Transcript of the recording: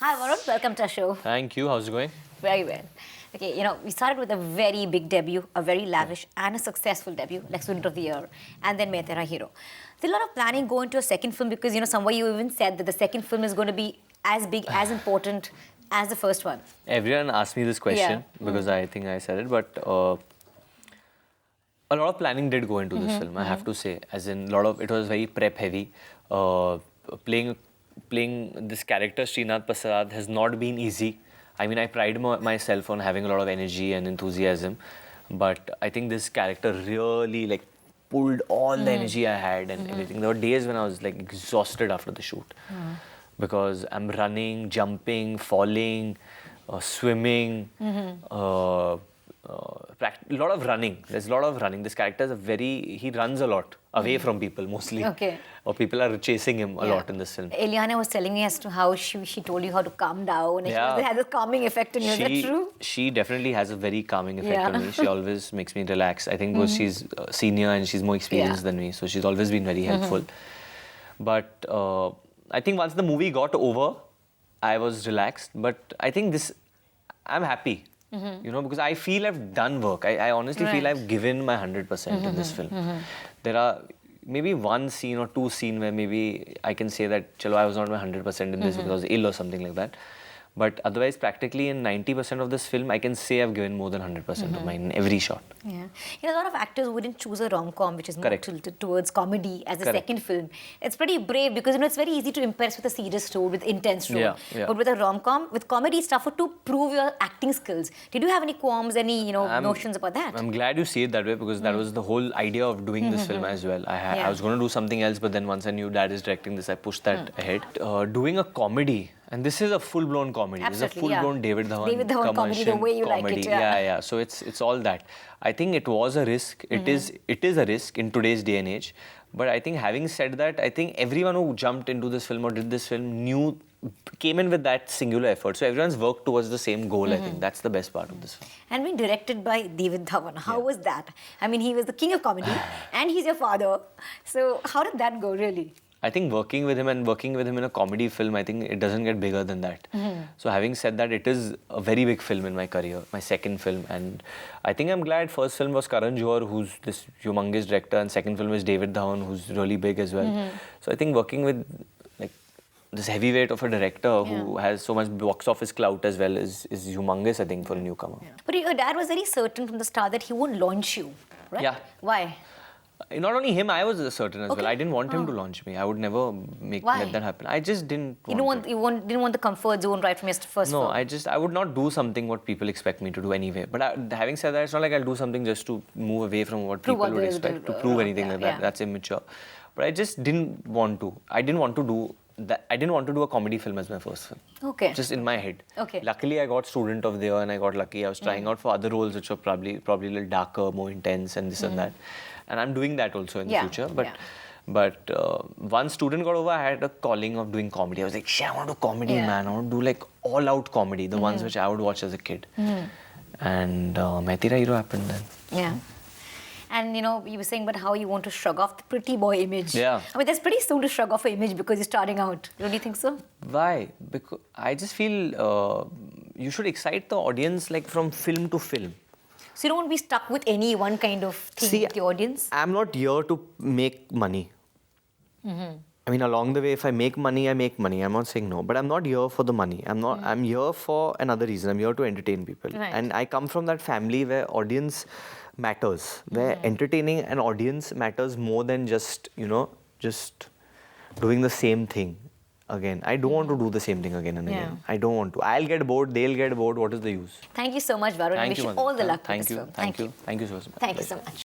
Hi Varun, welcome to our show. Thank you. How's it going? Very well. Okay, we started with a very big debut, a very lavish and a successful debut, like Student of the Year, and then Main Tera Hero. There's a lot of planning going to a second film because, somewhere you even said that the second film is going to be as big, as important as the first one. Everyone asked me this question because I think I said it, but a lot of planning did go into this film, I have to say. As in, it was very prep heavy. Playing this character, Srinath Prasad, has not been easy. I mean, I pride myself on having a lot of energy and enthusiasm, but I think this character really pulled all the energy I had and everything. There were days when I was exhausted after the shoot because I'm running, jumping, falling, swimming, a lot of running. There's a lot of running. This character is he runs a lot away from people mostly. Okay. Or people are chasing him a lot in this film. Eliana was telling me as to how she told you how to calm down. And she had a calming effect on you. Is that true? She definitely has a very calming effect on me. She always makes me relax. I think because she's senior and she's more experienced than me. So she's always been very helpful. But I think once the movie got over, I was relaxed. But I think I'm happy. Because I feel I've done work. I honestly feel I've given my 100% in this film. There are maybe one scene or two scenes where maybe I can say that, chalo, I was not my 100% in this because I was ill or something like that. But otherwise, practically in 90% of this film, I can say I've given more than 100% of mine in every shot. Yeah. A lot of actors wouldn't choose a rom-com, which is more tilted towards comedy as a second film. It's pretty brave because, it's very easy to impress with a serious role, with intense role. Yeah. But with a rom-com, with comedy, it's tougher to prove your acting skills. Did you have any qualms, any, notions about that? I'm glad you see it that way because that was the whole idea of doing this film as well. I was going to do something else, but then once I knew Dad is directing this, I pushed that ahead. Doing a comedy, and this is a full-blown comedy. Absolutely, this is a full-blown David Dhawan comedy, the way you like it. Yeah. So it's all that. I think it was a risk. It is a risk in today's day and age. But I think having said that, I think everyone who jumped into this film or did this film came in with that singular effort. So everyone's worked towards the same goal, I think. That's the best part of this film. And being directed by David Dhawan, how was that? I mean, he was the king of comedy and he's your father. So how did that go, really? I think working with him in a comedy film, I think it doesn't get bigger than that. So having said that, it is a very big film in my career, my second film. And I think I'm glad first film was Karan Johar, who's this humongous director, and second film is David Dhawan, who's really big as well. So I think working with this heavyweight of a director who has so much box office clout as well is humongous, I think, for a newcomer. Yeah. But your dad was very certain from the start that he won't launch you, right? Yeah. Why? Not only him, I was certain as well. I didn't want him to launch me. I would never let that happen. I just didn't want You didn't want the comfort zone right from your first film? No, I would not do something what people expect me to do anyway. But having said that, it's not like I'll do something just to move away from what people would expect, to prove anything like that. That's immature. But I just didn't want to. I didn't want to do a comedy film as my first film. Okay. Just in my head. Okay. Luckily, I got Student of the Year and I got lucky. I was trying out for other roles which were probably a little darker, more intense and this and that. And I'm doing that also in the future. But once Student got over, I had a calling of doing comedy. I was like, I want to do comedy, man. I want to do all-out comedy, the ones which I would watch as a kid. And Main Tera Hero happened then. Yeah. And you were saying about how you want to shrug off the pretty boy image. Yeah. I mean, that's pretty soon to shrug off an image because you're starting out. Don't you think so? Why? Because I just feel you should excite the audience from film to film. So you don't want to be stuck with any one kind of thing with the audience? I'm not here to make money. I mean, along the way, if I make money, I make money. I'm not saying no. But I'm not here for the money. I'm here for another reason. I'm here to entertain people. Right. And I come from that family where audience matters. Where entertaining an audience matters more than just doing the same thing again. I don't want to do the same thing again and again. I don't want to. I'll get bored, they'll get bored. What is the use? Thank you so much, Varun. I wish you all the luck with this film. Thank you so much. Thank you so much.